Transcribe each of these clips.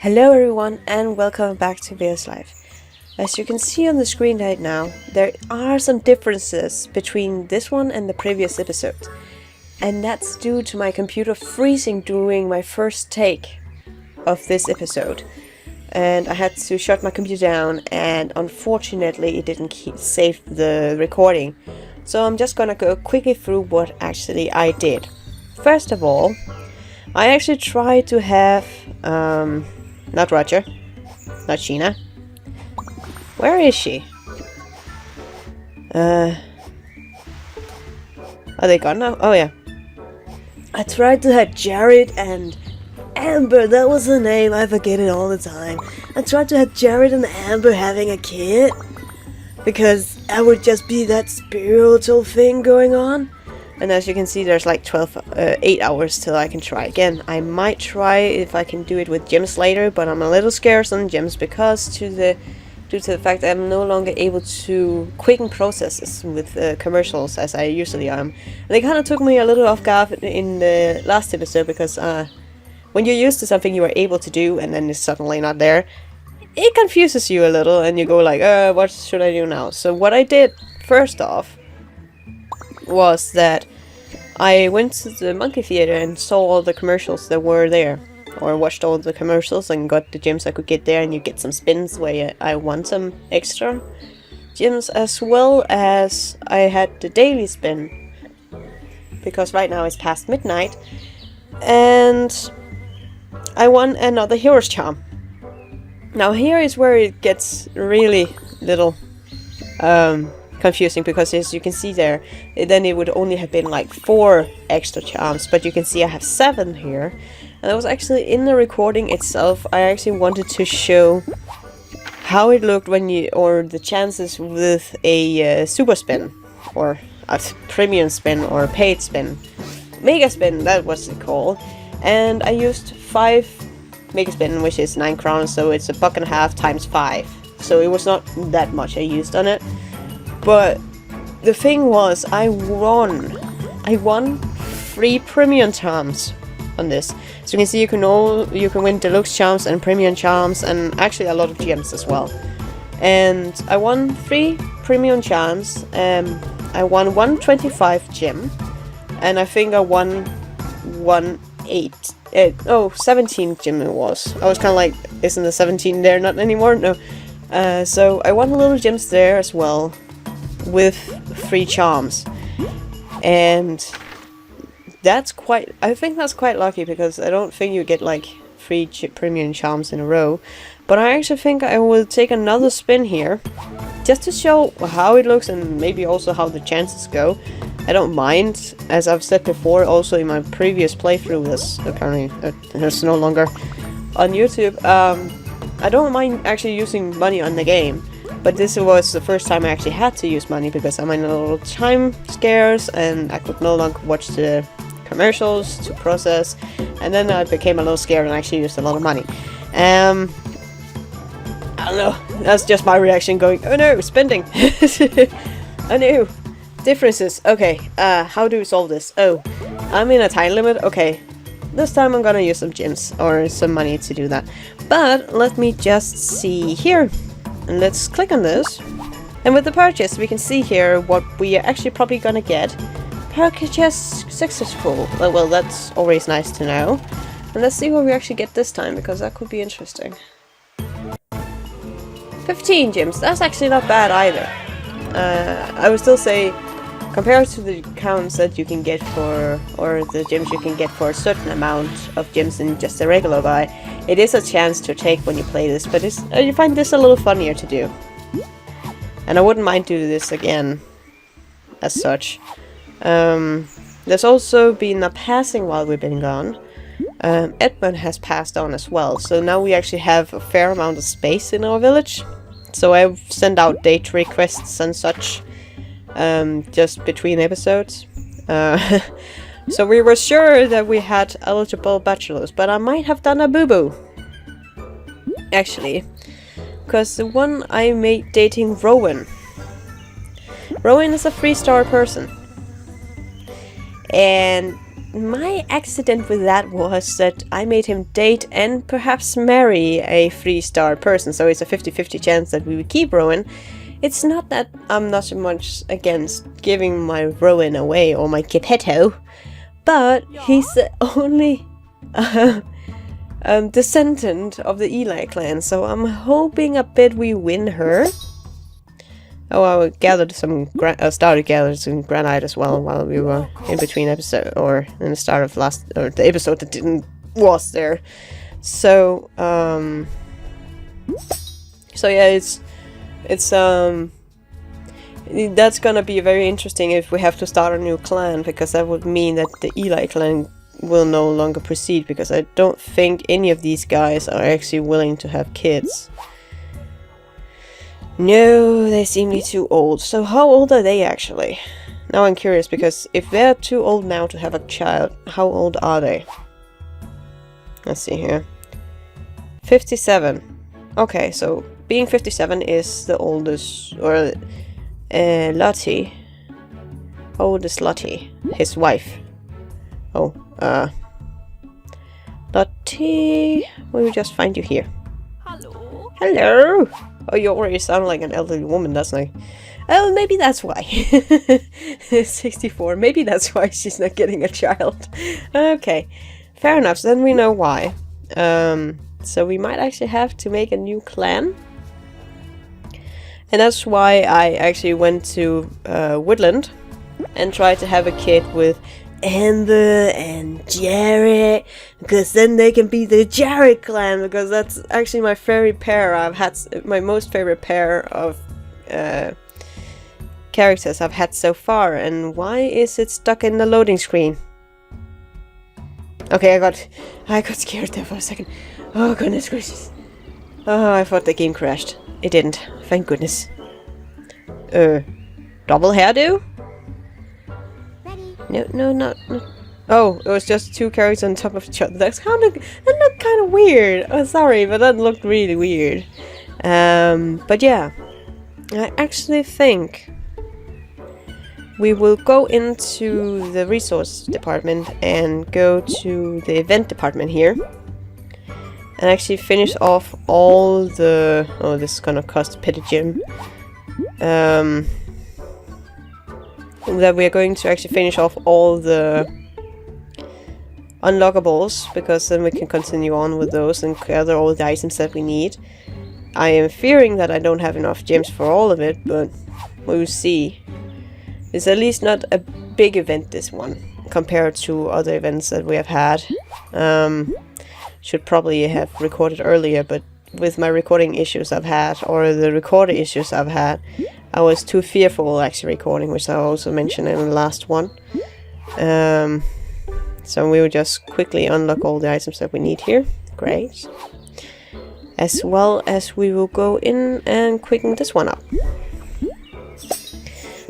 Hello everyone and welcome back to VS Life. As you can see on the screen right now, there are some differences between this one and the previous episode. And that's due to my computer freezing during my first take of this episode. And I had to shut my computer down and unfortunately it didn't save the recording. So I'm just gonna go quickly through what actually I did. First of all, I actually tried to have, not Roger, not Sheena. Where is she? Are they gone now? Oh yeah. I tried to have Jared and Amber, that was her name, I forget it all the time. I tried to have Jared and Amber having a kid. Because I would just be that spiritual thing going on. And as you can see, there's like 8 hours till I can try again. I might try if I can do it with gems later, but I'm a little scarce on gems because due to the fact that I'm no longer able to quicken processes with commercials as I usually am. And they kind of took me a little off guard in the last episode because when you're used to something you are able to do and then it's suddenly not there, it confuses you a little and you go like, what should I do now? So what I did first off was that I went to the Monkey Theater and saw all the commercials that were there, or watched all the commercials and got the gems I could get there, and you get some spins where I won some extra gems, as well as I had the daily spin, because right now it's past midnight, and I won another Hero's Charm. Now here is where it gets really little confusing, because as you can see there, then it would only have been like 4 extra charms, but you can see I have 7 here. And that was actually in the recording itself. I actually wanted to show how it looked when you, or the chances with a super spin, or a premium spin, or paid spin. Mega spin, that was it called. And I used 5 mega spin, which is 9 crowns, so it's $1.50 times 5. So it was not that much I used on it. But the thing was, I won 3 premium charms on this. So you can see you can win deluxe charms and premium charms, and actually a lot of gems as well. And I won 3 premium charms. I won 125 gem, and I think I won 17 gem it was. I was kind of like, isn't the 17 there not anymore? No. So I won a little gems there as well, with 3 charms, and I think that's quite lucky, because I don't think you get like 3 premium charms in a row. But I actually think I will take another spin here, just to show how it looks and maybe also how the chances go. I don't mind, as I've said before, also in my previous playthrough, that's apparently it's no longer on YouTube. I don't mind actually using money on the game. But this was the first time I actually had to use money, because I'm in a little time scarce and I could no longer watch the commercials to process, and then I became a little scared and actually used a lot of money. I don't know, that's just my reaction going, oh no, spending! Oh no, differences. Okay, how do we solve this? Oh, I'm in a time limit. Okay, this time I'm gonna use some gems or some money to do that. But let me just see here. And let's click on this, and with the purchase we can see here what we are actually probably gonna get. Purchase successful. Well, that's always nice to know. And let's see what we actually get this time, because that could be interesting. 15 gems, that's actually not bad either. I would still say, compared to the counts that you can get for, or the gems you can get for a certain amount of gems in just a regular buy, it is a chance to take when you play this, but you find this a little funnier to do. And I wouldn't mind doing this again, as such. There's also been a passing while we've been gone. Edmund has passed on as well, so now we actually have a fair amount of space in our village. So I've sent out date requests and such, just between episodes. So we were sure that we had eligible bachelors, but I might have done a boo-boo. Actually. Because the one I made dating Rowan. Rowan is a 3-star person. And my accident with that was that I made him date and perhaps marry a 3-star person, so it's a 50-50 chance that we would keep Rowan. It's not that I'm not so much against giving my Rowan away or my Geppetto, but he's the only descendant of the Eli clan, so I'm hoping a bit we win her. Oh, I gathered some started gathering some granite as well while we were in between episode, or in the start of the episode that didn't was there. So yeah, it's that's gonna be very interesting if we have to start a new clan, because that would mean that the Eli clan will no longer proceed, because I don't think any of these guys are actually willing to have kids. No, they seem to be too old. So how old are they actually? Now I'm curious, because if they're too old now to have a child, how old are they? Let's see here. 57. Okay, so being 57 is the oldest, or Lottie. How old is Lottie? His wife. Oh, Lottie, we'll just find you here. Hello. Hello! Oh, you already sound like an elderly woman, doesn't I? Oh, maybe that's why. 64. Maybe that's why she's not getting a child. Okay, fair enough. So then we know why. So we might actually have to make a new clan. And that's why I actually went to Woodland and tried to have a kid with Amber and Jared, because then they can be the Jared clan, because that's actually my favorite pair. I've had my most favorite pair of characters I've had so far. And why is it stuck in the loading screen? Okay, I got scared there for a second. Oh goodness gracious. Oh, I thought the game crashed. It didn't, thank goodness. Double hairdo? No, not. Oh, it was just 2 characters on top of each other. That looked kind of weird. Oh, sorry, but that looked really weird. But yeah, I actually think we will go into the resource department and go to the event department here, and actually finish off all the. Oh, this is gonna cost Petty Gym. That we are going to actually finish off all the unlockables, because then we can continue on with those and gather all the items that we need. I am fearing that I don't have enough gems for all of it, but we'll see. It's at least not a big event, this one, compared to other events that we have had. Should probably have recorded earlier, but with my recording issues I've had, or the recorder issues I've had, I was too fearful actually recording, which I also mentioned in the last one. So we will just quickly unlock all the items that we need here. Great. As well as we will go in and quicken this one up.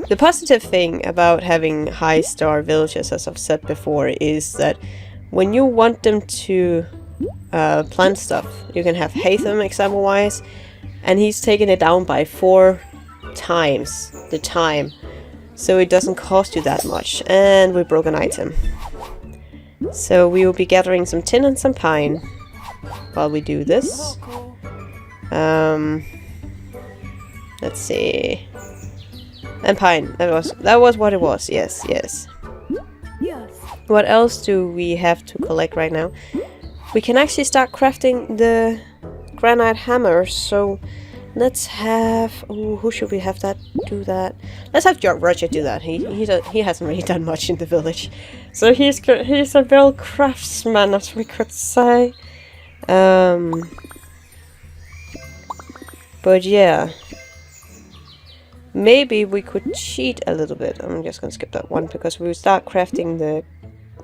The positive thing about having high star villages, as I've said before, is that when you want them to plant stuff, you can have Hatham example wise, and he's taken it down by 4 times the time, so it doesn't cost you that much. And we broke an item, so we will be gathering some tin and some pine while we do this. Let's see, and pine, that was what it was. Yes. What else do we have to collect right now? We can actually start crafting the granite hammer, so let's have... Oh, who should we have that do that? Let's have Roger do that. He hasn't really done much in the village, so he's a real craftsman, as we could say. But yeah, maybe we could cheat a little bit. I'm just gonna skip that one, because we will start crafting the...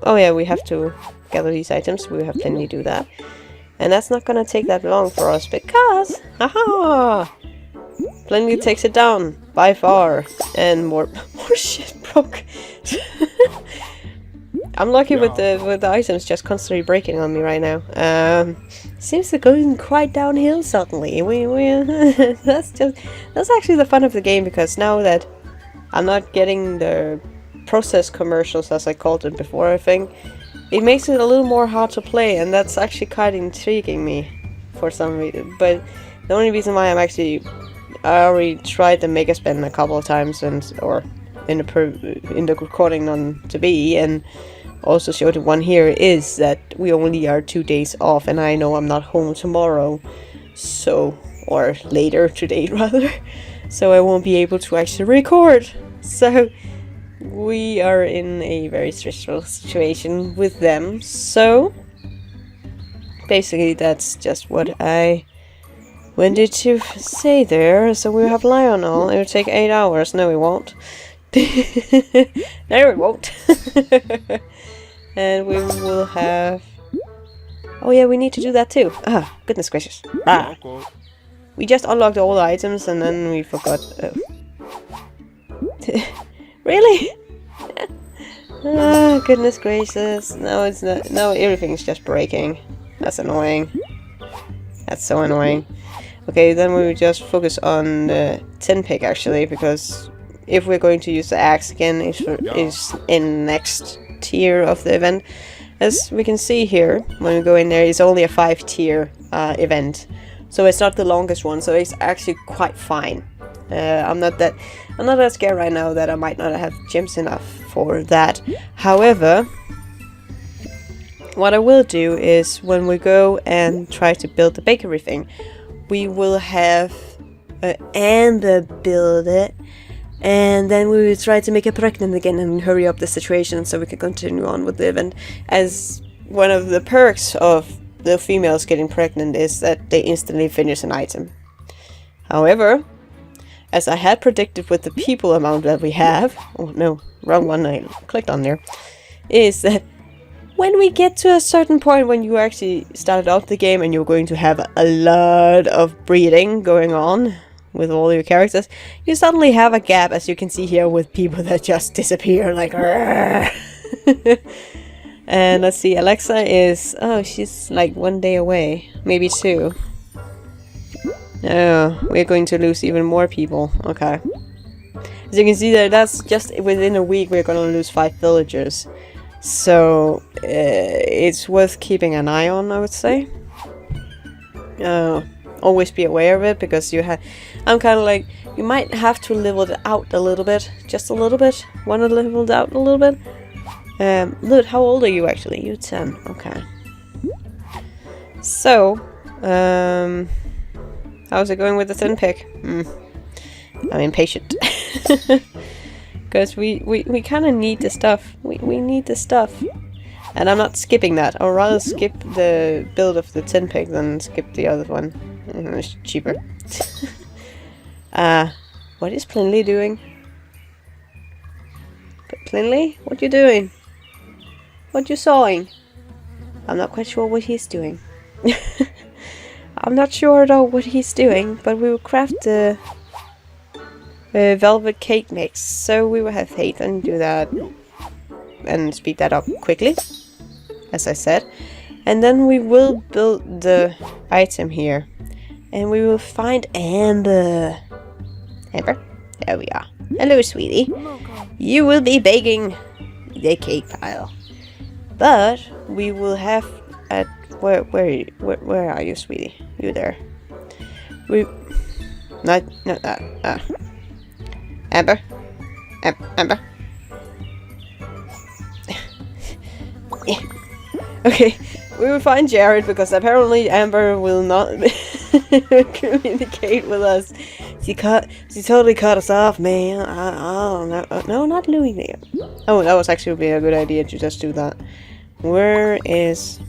Oh yeah, we have to gather these items. We have plenty to do that. And that's not gonna take that long for us, because... Haha! Plenty takes it down, by far. And more shit broke. I'm lucky with the items just constantly breaking on me right now. Seems to going quite downhill suddenly. That's actually the fun of the game, because now that I'm not getting the process commercials, as I called it before, I think, it makes it a little more hard to play, and that's actually quite intriguing me for some reason. But the only reason why I already tried the Mega Spin a couple of times, or in the recording on to be, and also showed the one here, is that we only are 2 days off, and I know I'm not home tomorrow, so, or later today rather, so I won't be able to actually record. So we are in a very stressful situation with them. So basically that's just what I wanted to say there. So we have Lionel. It will take 8 hours. No, it won't. No, it won't. And we will have... Oh yeah, we need to do that too. Ah, goodness gracious. Ah. We just unlocked all the items and then we forgot... Really? Ah, goodness gracious. No, it's not. No, everything's just breaking. That's annoying. That's so annoying. Okay, then we will just focus on the tin pick actually, because if we're going to use the axe again, is in next tier of the event. As we can see here, when we go in there, it's only a 5-tier event, so it's not the longest one. So it's actually quite fine. I'm not that scared right now that I might not have gems enough for that. However, what I will do is when we go and try to build the bakery thing, we will have Amber build it, and then we will try to make her pregnant again and hurry up the situation so we can continue on with the event. As one of the perks of the females getting pregnant is that they instantly finish an item. However, as I had predicted with the people amount that we have, oh no, wrong one, I clicked on there, is that when we get to a certain point when you actually started out the game and you're going to have a lot of breeding going on with all your characters, you suddenly have a gap, as you can see here, with people that just disappear, like And let's see, Alexa is, oh, she's like 1 day away, maybe 2. Oh, we're going to lose even more people. Okay. As you can see there, that's just within a week we're going to lose 5 villagers. So, it's worth keeping an eye on, I would say. Always be aware of it, because I'm kind of like, you might have to level it out a little bit. Just a little bit. Want to level it out a little bit? Look, how old are you actually? You're 10. Okay. So, how's it going with the tin pick? I'm impatient. Because we kind of need the stuff. We need the stuff. And I'm not skipping that. I'll rather skip the build of the tin pick than skip the other one. It's cheaper. What is Plinley doing? Plinley? What you doing? What you sawing? I'm not quite sure what he's doing. I'm not sure though what he's doing, but we will craft the velvet cake mix. So we will have faith and do that and speed that up quickly, as I said. And then we will build the item here. And we will find Amber. Amber? There we are. Hello, sweetie. You will be baking the cake pile. But we will have at where are you, sweetie? You there? Not that. Amber. Amber. Okay, we will find Jared, because apparently Amber will not communicate with us. She totally cut us off, man. No, not Louis there. Oh, that was actually be a good idea to just do that. Where is...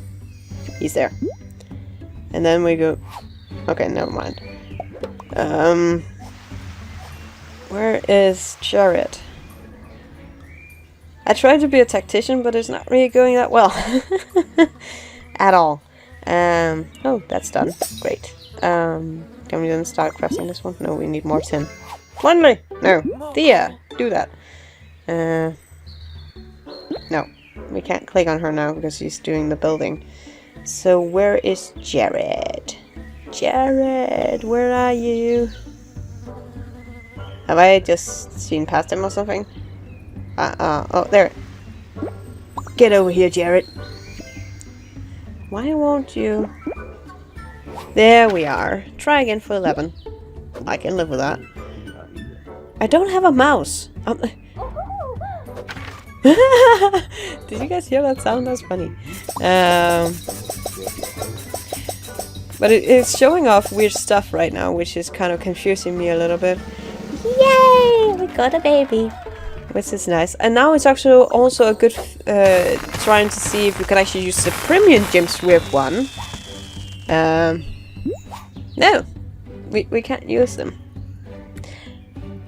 He's there. And then we go... Okay, never mind. Where is Jared? I tried to be a tactician, but it's not really going that well. At all. Oh, that's done. Great. Can we then start crafting this one? No, we need more tin. Finally! No. Thea! Do that. No. We can't click on her now because she's doing the building. So where is Jared? Jared, where are you? Have I just seen past him or something? Oh, there. Get over here, Jared. Why won't you? There we are. Try again for 11. I can live with that. I don't have a mouse. Did you guys hear that sound? That's funny. But it's showing off weird stuff right now, which is kind of confusing me a little bit. Yay! We got a baby. Which is nice. And now it's actually also a good trying to see if we can actually use the premium gems with one. No. We can't use them.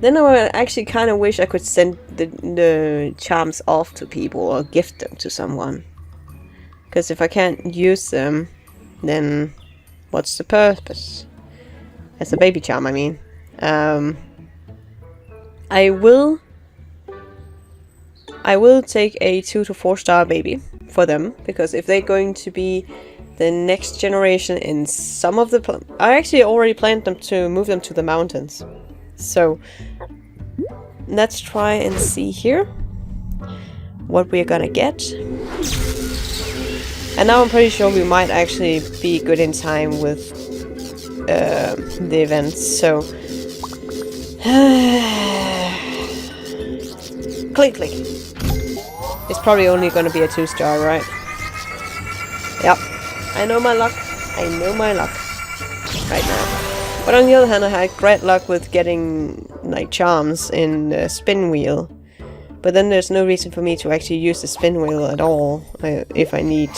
Then I actually kind of wish I could send the charms off to people or gift them to someone. Because if I can't use them, then what's the purpose? As a baby charm, I mean. I will take a 2 to 4 star baby for them, because if they're going to be the next generation in some of the... I actually already planned them to move them to the mountains. So, let's try and see here what we're gonna get. And now I'm pretty sure we might actually be good in time with the events, so... click, click. It's probably only gonna be a 2 star, right? Yep. I know my luck. I know my luck. Right now. But on the other hand, I had great luck with getting like charms in the spin wheel. But then there's no reason for me to actually use the spin wheel at all. If I need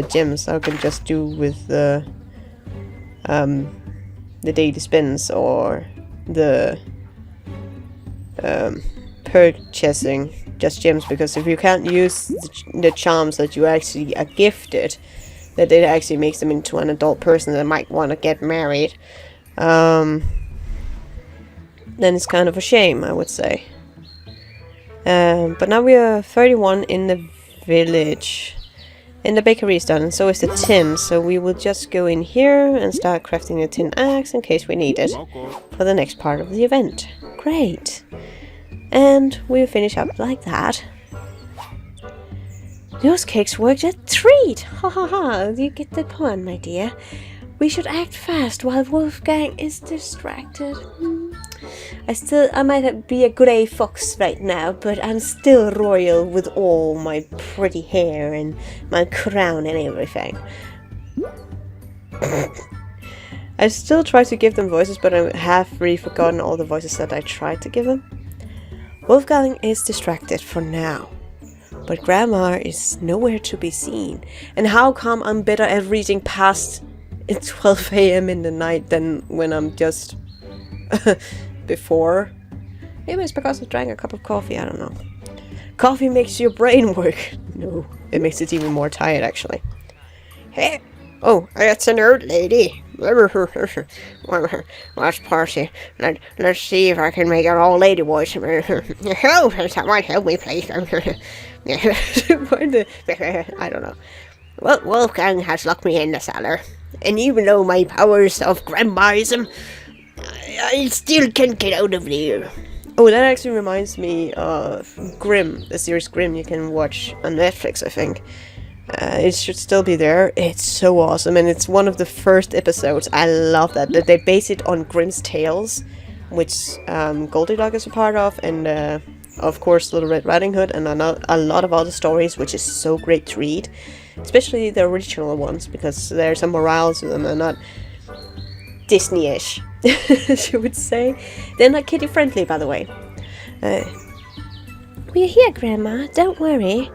gems, I can just do with the daily spins or the purchasing just gems. Because if you can't use the charms that you actually are gifted, that it actually makes them into an adult person that might want to get married. Then it's kind of a shame, I would say. But now we are 31 in the village. And the bakery is done, and so is the tin. So we will just go in here and start crafting a tin axe in case we need it for the next part of the event. Great. And we'll finish up like that. Those cakes worked a treat! Ha ha ha! You get the pun, my dear. We should act fast while Wolfgang is distracted. I might be a grey fox right now, but I'm still royal with all my pretty hair and my crown and everything. I still try to give them voices, but I have really forgotten all the voices that I tried to give them. Wolfgang is distracted for now, but Grandma is nowhere to be seen. And how come I'm better at reading past 12 AM in the night than when I'm just before? Maybe it's because I drank a cup of coffee, I don't know. Coffee makes your brain work. No, it makes it even more tired, actually. Hey, oh, it's an old lady. Watch party. Let's see if I can make an old lady voice. Help! Someone help me, please. I don't know. Well, Wolfgang has locked me in the cellar. And even though my powers of grandmaism, I still can't get out of there. Oh, that actually reminds me of Grimm, the series Grimm you can watch on Netflix, I think. It should still be there. It's so awesome, and it's one of the first episodes. I love that they base it on Grimm's Tales, which Goldie Dog is a part of, and of course Little Red Riding Hood, and a lot of other stories, which is so great to read. Especially the original ones, because there's a morale to them and not Disney-ish, as you would say. They're not kiddie-friendly, by the way. We're here, Grandma. Don't worry.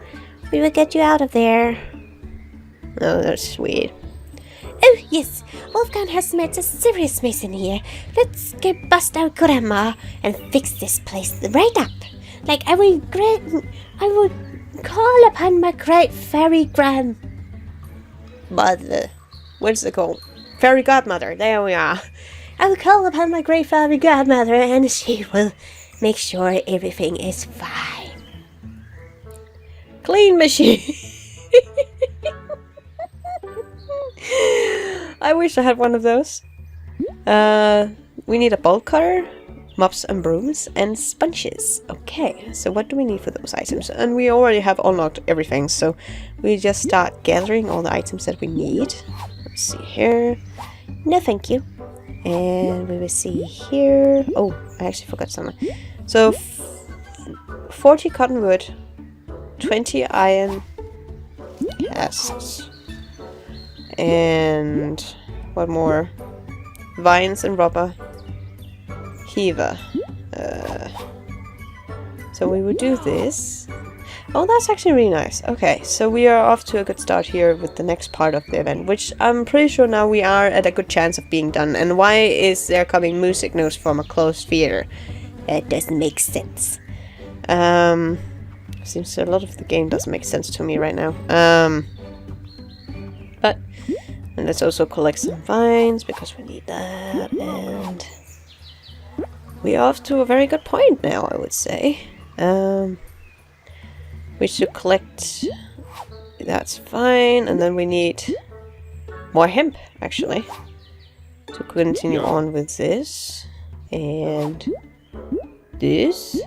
We will get you out of there. Oh, that's sweet. Oh, yes. Wolfgang has met a serious mess in here. Let's go bust out Grandma and fix this place right up. Like, I will call upon my great fairy grandmother. What's it called? Fairy godmother. There we are. I will call upon my great fairy godmother, and she will make sure everything is fine. Clean machine. I wish I had one of those. We need a bolt cutter, mops and brooms, and sponges. Okay, so what do we need for those items? And we already have unlocked everything, so we just start gathering all the items that we need. Let's see here. No, thank you. And we will see here. Oh, I actually forgot something. So 40 cotton wood, 20 iron casks, and what more? Vines and rubber. Heaver. So we would do this. Oh, that's actually really nice. Okay, so we are off to a good start here with the next part of the event, which I'm pretty sure now we are at a good chance of being done. And why is there coming music notes from a closed theater? It doesn't make sense. Seems a lot of the game doesn't make sense to me right now. But and let's also collect some vines because we need that, and we're off to a very good point now, I would say. We should collect. That's fine, and then we need more hemp actually to continue on with this and this.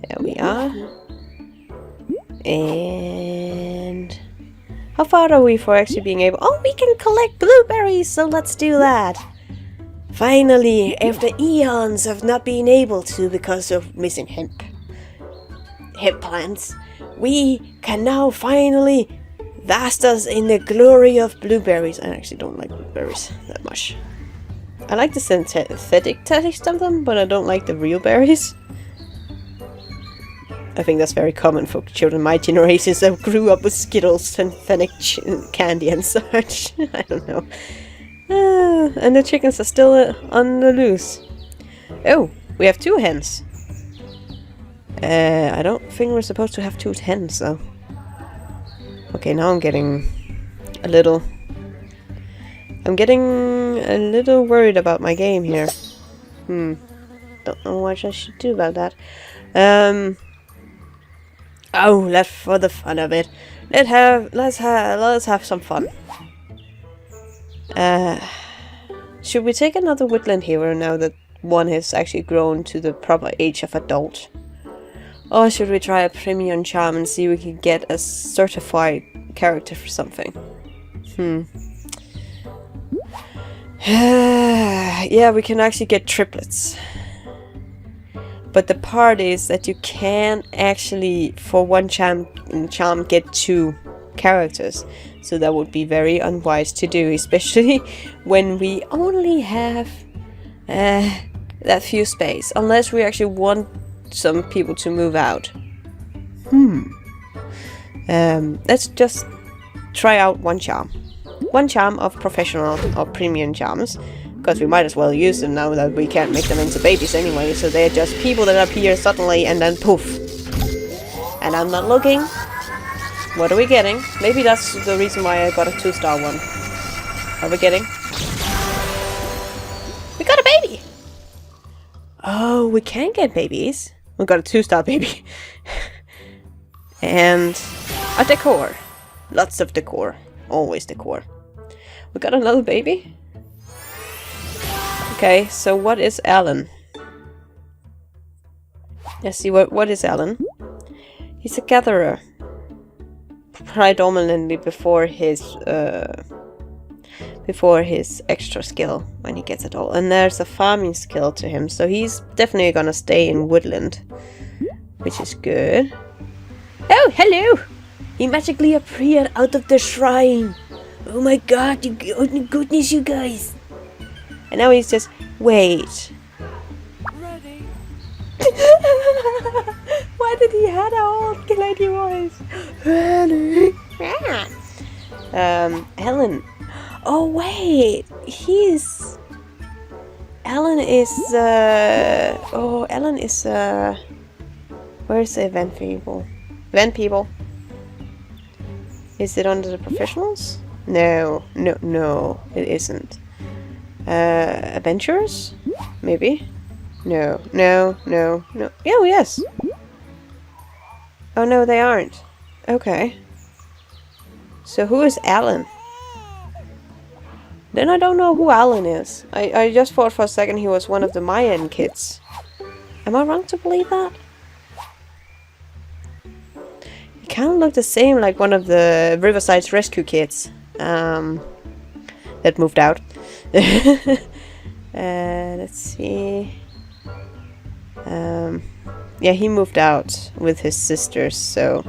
There we are. And how far are we for actually being able... Oh, we can collect blueberries, so let's do that. Finally, after eons of not being able to because of missing hemp plants, we can now finally vast us in the glory of blueberries. I actually don't like blueberries that much. I like the synthetic taste of them, but I don't like the real berries. I think that's very common for children my generation that grew up with Skittles, synthetic candy and such. I don't know. And the chickens are still on the loose. Oh, we have 2 hens. I don't think we're supposed to have 2 hens though. Okay, now I'm getting a little... worried about my game here. Don't know what I should do about that. Oh, let's for the fun of it. Let's have some fun. Should we take another woodland hero now that one has actually grown to the proper age of adult? Or should we try a premium charm and see if we can get a certified character for something? Yeah, we can actually get triplets. But the part is that you can't actually, for one charm get 2 characters. So that would be very unwise to do, especially when we only have that few space. Unless we actually want some people to move out. Let's just try out one charm. One charm of professional or premium charms. Because we might as well use them now that we can't make them into babies anyway. So they're just people that appear suddenly and then poof. And I'm not looking. What are we getting? Maybe that's the reason why I got a 2-star one. What are we getting? We got a baby! Oh, we can get babies. We got a 2-star baby. And a decor. Lots of decor. Always decor. We got another baby? Okay, so what is Alan? Let's see, what is Alan? He's a gatherer. Predominantly before his extra skill, when he gets it all. And there's a farming skill to him, so he's definitely gonna stay in woodland. Which is good. Oh, hello! He magically appeared out of the shrine! Oh my god, goodness, you guys! And now he's just... Wait. Ready. Why did he have an old lady voice? Ready. Ellen. Oh wait. Ellen is... Ellen is... Where's the event people? Event people. Is it under the professionals? No. No, it isn't. Adventurers? Maybe? No. Yeah, yes. Oh no, they aren't. Okay. So who is Alan? Then I don't know who Alan is. I just thought for a second he was one of the Mayan kids. Am I wrong to believe that? He kind of looked the same like one of the Riverside's rescue kids. That moved out. Let's see. Yeah, he moved out with his sisters, so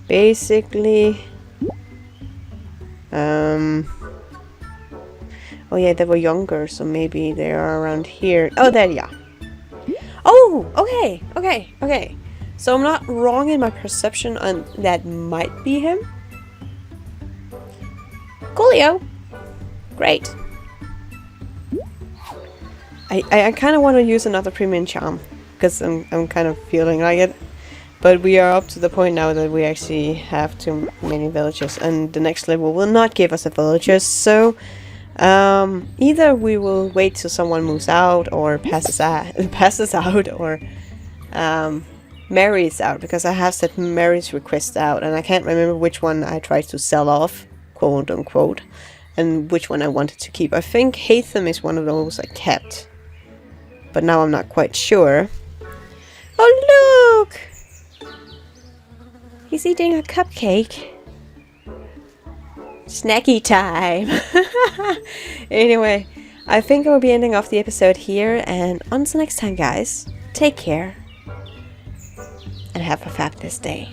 basically oh yeah, they were younger, so maybe they are around here. Oh, there, yeah. Oh, okay. So I'm not wrong in my perception on that might be him. Coolio. Great. I kind of want to use another premium charm because I'm kind of feeling like it. But we are up to the point now that we actually have too many villagers, and the next level will not give us a villagers. So either we will wait till someone moves out or passes out, or marries out, because I have set Mary's request out, and I can't remember which one I tried to sell off, quote unquote, and which one I wanted to keep. I think Hatham is one of those I kept, but now I'm not quite sure. Oh, look! He's eating a cupcake. Snacky time! Anyway, I think I'll be ending off the episode here, and until next time, guys, take care and have a fabulous day.